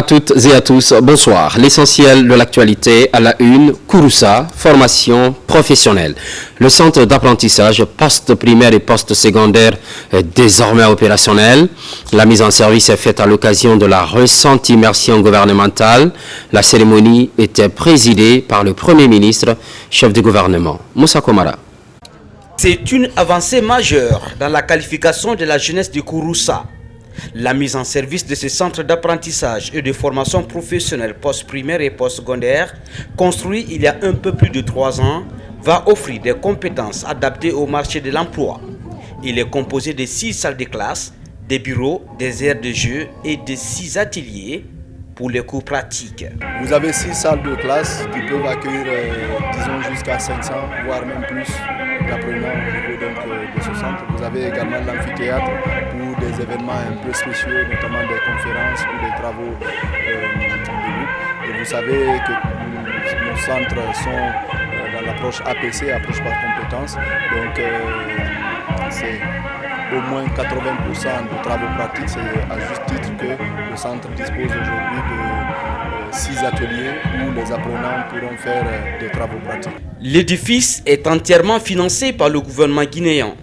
toutes et à tous, bonsoir. L'essentiel de l'actualité à la une, Kouroussa, formation professionnelle. Le centre d'apprentissage post-primaire et post-secondaire est désormais opérationnel. La mise en service est faite à l'occasion de la récente immersion gouvernementale. La cérémonie était présidée par le Premier ministre, chef du gouvernement, Moussa Komara. C'est une avancée majeure dans la qualification de la jeunesse de Kouroussa. La mise en service de ces centres d'apprentissage et de formation professionnelle post-primaire et post-secondaire, construit il y a un peu plus de 3 ans, va offrir des compétences adaptées au marché de l'emploi. Il est composé de 6 salles de classe, des bureaux, des aires de jeu et de 6 ateliers pour les cours pratiques. Vous avez 6 salles de classe qui peuvent accueillir, disons, jusqu'à 500, voire même plus d'apprenants au niveau de ce centre. Vous avez également l'amphithéâtre pour des événements un peu spéciaux, notamment des conférences ou des travaux de groupe. Et vous savez que nos centres sont dans l'approche APC, approche par compétence. Donc c'est au moins 80% de travaux pratiques. C'est à juste titre que le centre dispose aujourd'hui de 6 ateliers où les apprenants pourront faire des travaux pratiques. L'édifice est entièrement financé par le gouvernement guinéen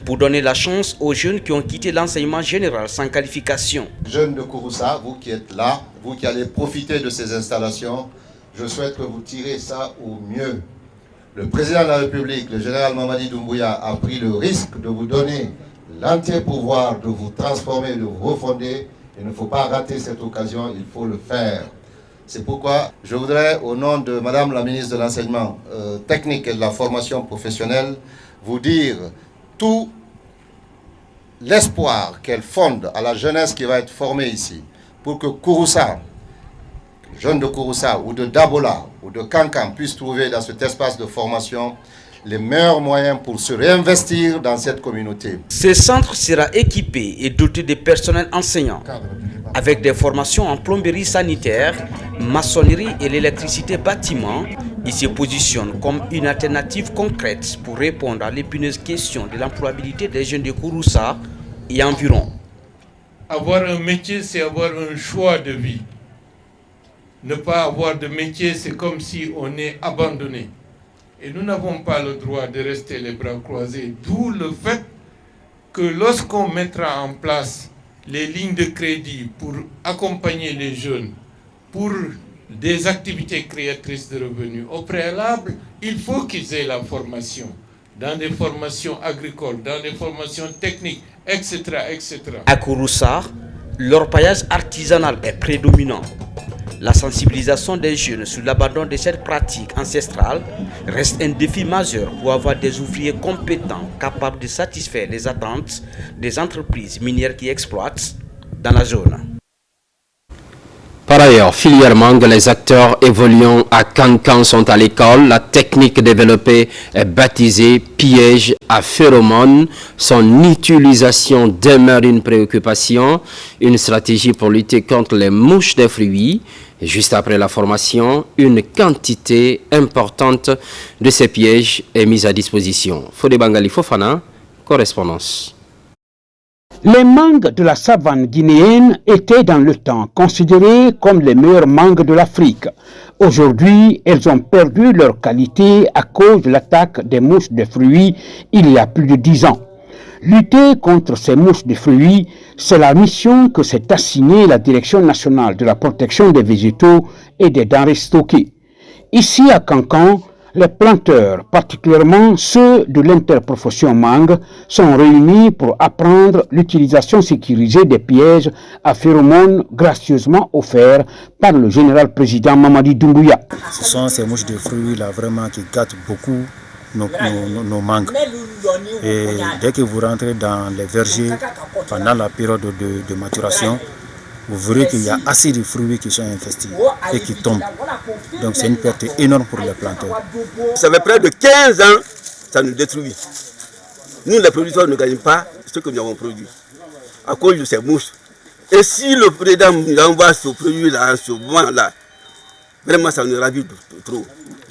pour donner la chance aux jeunes qui ont quitté l'enseignement général sans qualification. Jeunes de Kouroussa, vous qui êtes là, vous qui allez profiter de ces installations, je souhaite que vous tirez ça au mieux. Le président de la République, le général Mamadi Doumbouya, a pris le risque de vous donner l'entier pouvoir de vous transformer, de vous refonder. Il ne faut pas rater cette occasion, il faut le faire. C'est pourquoi je voudrais, au nom de Madame la ministre de l'Enseignement technique et de la formation professionnelle, vous dire tout l'espoir qu'elle fonde à la jeunesse qui va être formée ici, pour que Kouroussa, jeunes de Kouroussa ou de Dabola ou de Kankan puissent trouver dans cet espace de formation les meilleurs moyens pour se réinvestir dans cette communauté. Ce centre sera équipé et doté de personnel enseignant, avec des formations en plomberie sanitaire, maçonnerie et l'électricité bâtiment. Il se positionne comme une alternative concrète pour répondre à l'épineuse question de l'employabilité des jeunes de Kouroussa et environ. Avoir un métier, c'est avoir un choix de vie. Ne pas avoir de métier, c'est comme si on est abandonné. Et nous n'avons pas le droit de rester les bras croisés, d'où le fait que lorsqu'on mettra en place les lignes de crédit pour accompagner les jeunes, pour des activités créatrices de revenus, au préalable, il faut qu'ils aient la formation, dans des formations agricoles, dans des formations techniques, etc. etc. À Kouroussa, l'orpaillage artisanal est prédominant. La sensibilisation des jeunes sur l'abandon de cette pratique ancestrale reste un défi majeur pour avoir des ouvriers compétents capables de satisfaire les attentes des entreprises minières qui exploitent dans la zone. Par ailleurs, filière mangue, les acteurs évoluant à Kankan sont à l'école. La technique développée est baptisée piège à phéromones. Son utilisation demeure une préoccupation. Une stratégie pour lutter contre les mouches des fruits. Et juste après la formation, une quantité importante de ces pièges est mise à disposition. Fodé Bangali Fofana, correspondance. Les mangues de la savane guinéenne étaient dans le temps considérées comme les meilleures mangues de l'Afrique. Aujourd'hui, elles ont perdu leur qualité à cause de l'attaque des mouches de fruits il y a plus de 10 ans. Lutter contre ces mouches de fruits, c'est la mission que s'est assignée la Direction nationale de la protection des végétaux et des denrées stockées. Ici à Kankan, les planteurs, particulièrement ceux de l'interprofession mangue, sont réunis pour apprendre l'utilisation sécurisée des pièges à phéromones gracieusement offerts par le général président Mamadi Doumbouya. Ce sont ces mouches de fruits là vraiment qui gâtent beaucoup nos mangues. Et dès que vous rentrez dans les vergers pendant la période de maturation, vous verrez qu'il y a assez de fruits qui sont infestés et qui tombent. Donc c'est une perte énorme pour les planteurs. Ça fait près de 15 ans, ça nous détruit. Nous, les producteurs, ne gagnons pas ce que nous avons produit à cause de ces mouches. Et si le président nous envoie ce produit-là, ce moment-là, Vraiment, ça nous ravit trop.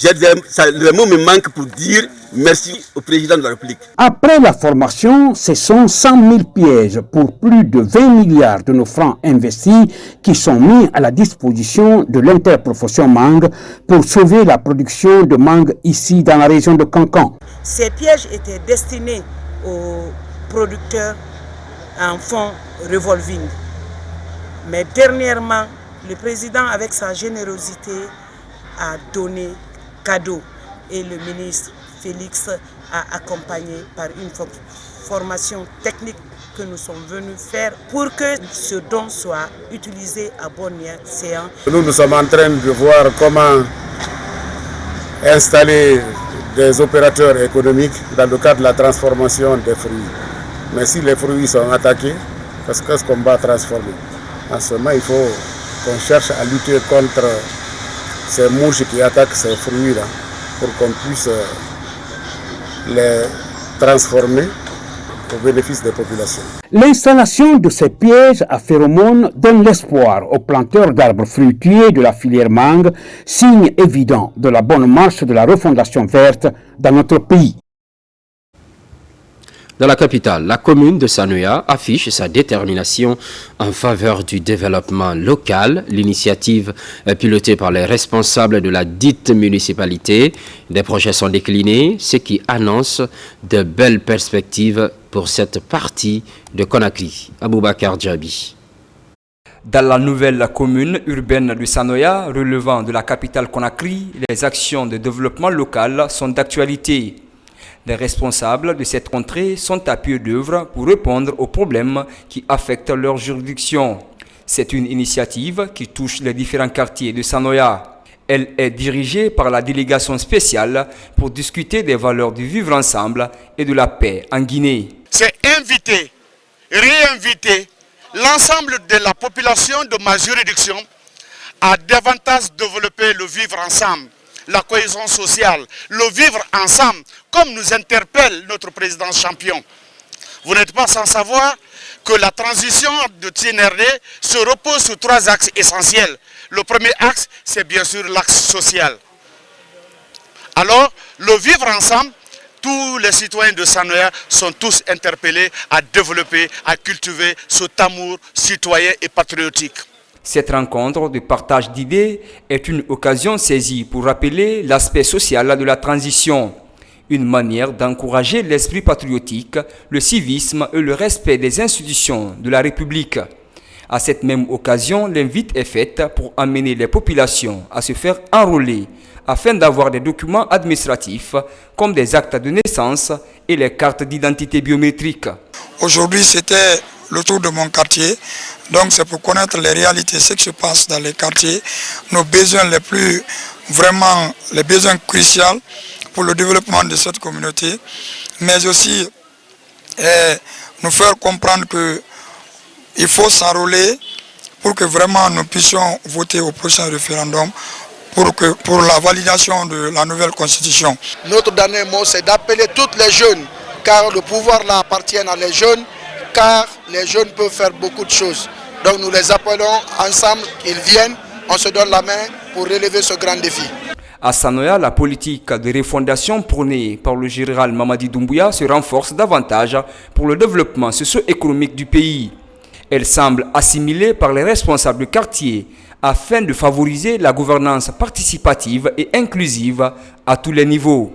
Le mot me manque pour dire merci au président de la République. Après la formation, ce sont 100 000 pièges pour plus de 20 milliards de nos francs investis qui sont mis à la disposition de l'interprofession mangue pour sauver la production de mangue ici dans la région de Kankan. Ces pièges étaient destinés aux producteurs en fonds revolving. Mais dernièrement, le président, avec sa générosité, a donné cadeau et le ministre Félix a accompagné par une formation technique que nous sommes venus faire pour que ce don soit utilisé à bon escient. Nous sommes en train de voir comment installer des opérateurs économiques dans le cadre de la transformation des fruits. Mais si les fruits sont attaqués, qu'est-ce qu'on va transformer? En ce moment, il faut qu'on cherche à lutter contre ces mouches qui attaquent ces fruits-là pour qu'on puisse les transformer au bénéfice des populations. L'installation de ces pièges à phéromones donne l'espoir aux planteurs d'arbres fruitiers de la filière mangue, signe évident de la bonne marche de la refondation verte dans notre pays. Dans la capitale, la commune de Sanoya affiche sa détermination en faveur du développement local. L'initiative est pilotée par les responsables de la dite municipalité. Des projets sont déclinés, ce qui annonce de belles perspectives pour cette partie de Conakry. Aboubakar Djabi. Dans la nouvelle commune urbaine de Sanoya, relevant de la capitale Conakry, les actions de développement local sont d'actualité. Les responsables de cette contrée sont à pied d'œuvre pour répondre aux problèmes qui affectent leur juridiction. C'est une initiative qui touche les différents quartiers de Sanoya. Elle est dirigée par la délégation spéciale pour discuter des valeurs du vivre ensemble et de la paix en Guinée. C'est inviter, réinviter l'ensemble de la population de ma juridiction à davantage développer le vivre ensemble, la cohésion sociale, le vivre ensemble, comme nous interpelle notre président champion. Vous n'êtes pas sans savoir que la transition de TNRD se repose sur 3 axes essentiels. Le premier axe, c'est bien sûr l'axe social. Alors, le vivre ensemble, tous les citoyens de Sanoya sont tous interpellés à développer, à cultiver cet amour citoyen et patriotique. Cette rencontre de partage d'idées est une occasion saisie pour rappeler l'aspect social de la transition. Une manière d'encourager l'esprit patriotique, le civisme et le respect des institutions de la République. À cette même occasion, l'invite est faite pour amener les populations à se faire enrôler afin d'avoir des documents administratifs comme des actes de naissance et les cartes d'identité biométriques. Aujourd'hui, c'était le tour de mon quartier. Donc c'est pour connaître les réalités, ce qui se passe dans les quartiers, nos besoins les besoins cruciaux pour le développement de cette communauté, mais aussi nous faire comprendre qu'il faut s'enrôler pour que vraiment nous puissions voter au prochain référendum pour la validation de la nouvelle constitution. Notre dernier mot, c'est d'appeler tous les jeunes, car le pouvoir là appartient à les jeunes, car les jeunes peuvent faire beaucoup de choses. Donc nous les appelons ensemble, ils viennent, on se donne la main pour relever ce grand défi. À Sanoya, la politique de refondation prônée par le général Mamadi Doumbouya se renforce davantage pour le développement socio-économique du pays. Elle semble assimilée par les responsables de quartier afin de favoriser la gouvernance participative et inclusive à tous les niveaux.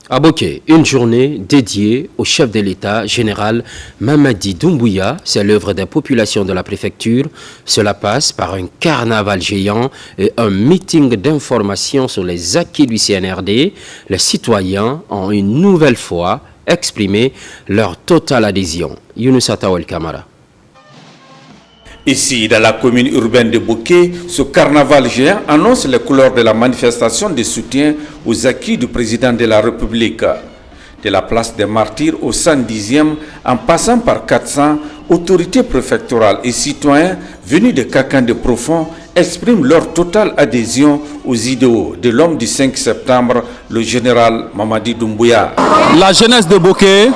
À Boké, une journée dédiée au chef de l'État général Mamadi Doumbouya. C'est l'œuvre des populations de la préfecture. Cela passe par un carnaval géant et un meeting d'information sur les acquis du CNRD. Les citoyens ont une nouvelle fois exprimé leur totale adhésion. Younous Atawel Kamara. Ici, dans la commune urbaine de Boké, ce carnaval géant annonce les couleurs de la manifestation de soutien aux acquis du président de la République. De la place des Martyrs au 110e, en passant par 400, autorités préfectorales et citoyens venus de Kakan de Profond expriment leur totale adhésion aux idéaux de l'homme du 5 septembre, le général Mamadi Doumbouya. La jeunesse de Boké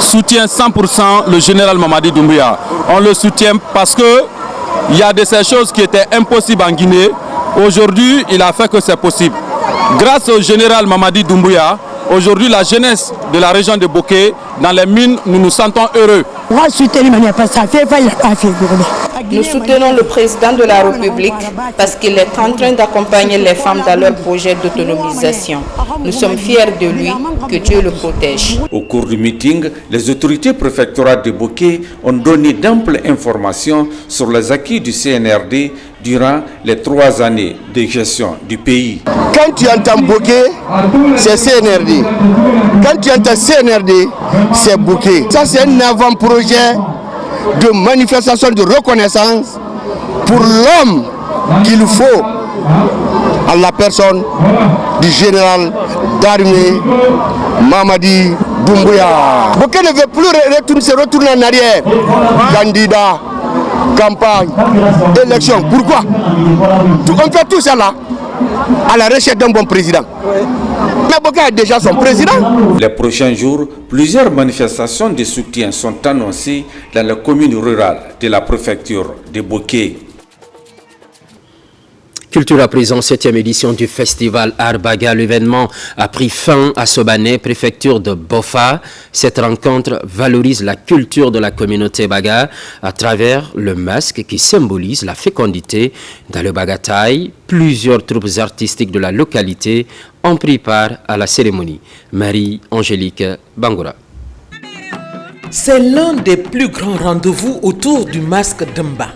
soutient 100% le général Mamadi Doumbouya. On le soutient parce qu'il y a de ces choses qui étaient impossibles en Guinée, Aujourd'hui, il a fait que c'est possible. Grâce au général Mamadi Doumbouya, aujourd'hui la jeunesse de la région de Boké, dans les mines, nous nous sentons heureux. Nous soutenons le président de la République parce qu'il est en train d'accompagner les femmes dans leur projet d'autonomisation. Nous sommes fiers de lui, que Dieu le protège. Au cours du meeting, les autorités préfectorales de Boké ont donné d'amples informations sur les acquis du CNRD durant les 3 années de gestion du pays. Quand tu entends Boké, c'est CNRD. Quand tu entends CNRD, c'est Boké. Ça, c'est un avant-projet de manifestation de reconnaissance pour l'homme qu'il faut à la personne du général d'armée Mamadi Doumbouya. Boké ne veut plus se retourner en arrière. Candidat, campagne, élection. Pourquoi? On fait tout ça là à la recherche d'un bon président. Mais Boké a déjà son président. Les prochains jours, plusieurs manifestations de soutien sont annoncées dans la commune rurale de la préfecture de Boké. Culture à présent, 7e édition du festival Art Baga. L'événement a pris fin à Sobané, préfecture de Bofa. Cette rencontre valorise la culture de la communauté Baga à travers le masque qui symbolise la fécondité. Dans le Bagataï, plusieurs troupes artistiques de la localité ont pris part à la cérémonie. Marie-Angélique Bangoura. C'est l'un des plus grands rendez-vous autour du masque d'Mba.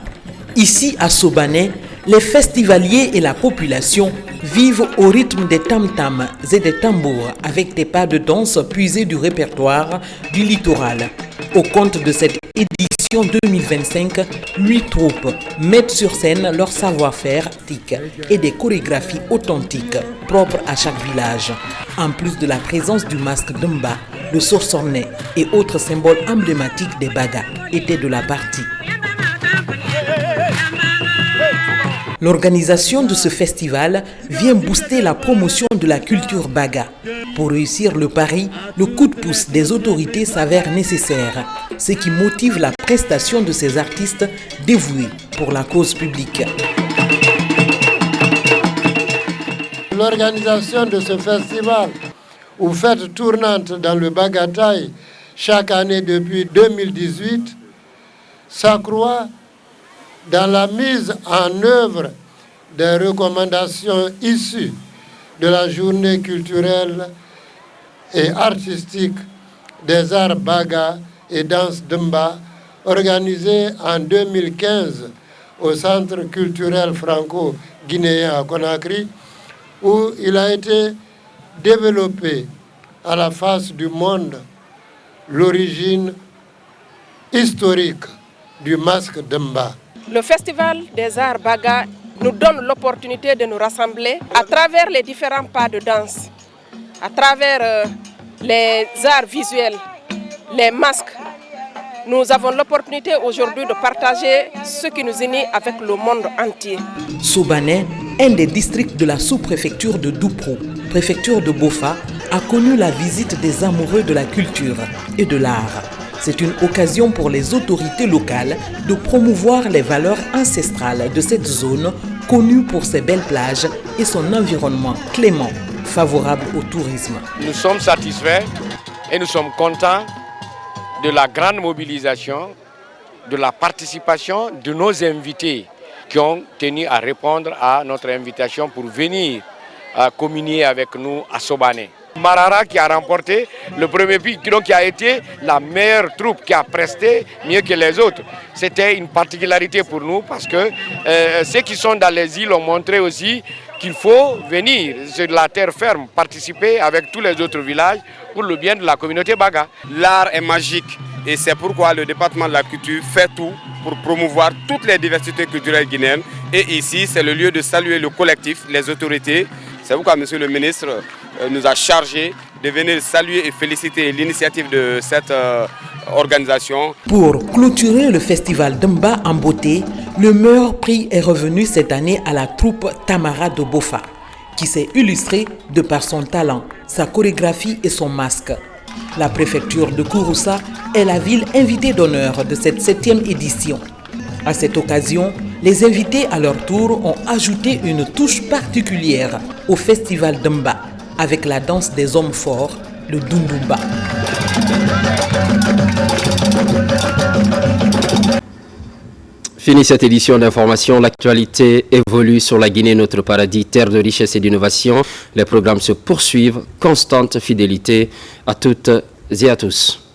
Ici à Sobané, les festivaliers et la population vivent au rythme des tam-tams et des tambours avec des pas de danse puisés du répertoire du littoral. Au compte de cette édition 2025, 8 troupes mettent sur scène leur savoir-faire artistique et des chorégraphies authentiques propres à chaque village. En plus de la présence du masque d'Mba, le sorsornet et autres symboles emblématiques des Bagas étaient de la partie. L'organisation de ce festival vient booster la promotion de la culture Baga. Pour réussir le pari, le coup de pouce des autorités s'avère nécessaire, ce qui motive la prestation de ces artistes dévoués pour la cause publique. L'organisation de ce festival, ou fête tournante dans le Bagataï, chaque année depuis 2018, s'accroît dans la mise en œuvre des recommandations issues de la journée culturelle et artistique des arts Baga et danse d'Mba, organisée en 2015 au Centre culturel franco-guinéen à Conakry, où il a été développé à la face du monde l'origine historique du masque d'Mba. Le Festival des Arts Baga nous donne l'opportunité de nous rassembler à travers les différents pas de danse, à travers les arts visuels, les masques. Nous avons l'opportunité aujourd'hui de partager ce qui nous unit avec le monde entier. Sobané, un des districts de la sous-préfecture de Doupro, préfecture de Bofa, a connu la visite des amoureux de la culture et de l'art. C'est une occasion pour les autorités locales de promouvoir les valeurs ancestrales de cette zone connue pour ses belles plages et son environnement clément, favorable au tourisme. Nous sommes satisfaits et nous sommes contents de la grande mobilisation, de la participation de nos invités qui ont tenu à répondre à notre invitation pour venir communier avec nous à Sobané. Marara qui a remporté le premier prix, donc qui a été la meilleure troupe, qui a presté mieux que les autres. C'était une particularité pour nous parce que ceux qui sont dans les îles ont montré aussi qu'il faut venir sur la terre ferme, participer avec tous les autres villages pour le bien de la communauté Baga. L'art est magique et c'est pourquoi le département de la culture fait tout pour promouvoir toutes les diversités culturelles guinéennes. Et ici, c'est le lieu de saluer le collectif, les autorités. C'est pourquoi monsieur le ministre nous a chargé de venir saluer et féliciter l'initiative de cette organisation. Pour clôturer le festival d'Mba en beauté, le meilleur prix est revenu cette année à la troupe Tamara de Bofa, qui s'est illustrée de par son talent, sa chorégraphie et son masque. La préfecture de Kouroussa est la ville invitée d'honneur de cette 7e édition. À cette occasion, Les invités à leur tour ont ajouté une touche particulière au festival Demba avec la danse des hommes forts, le Dundumba. Fini cette édition d'information, l'actualité évolue sur la Guinée, notre paradis, terre de richesse et d'innovation. Les programmes se poursuivent, constante fidélité à toutes et à tous.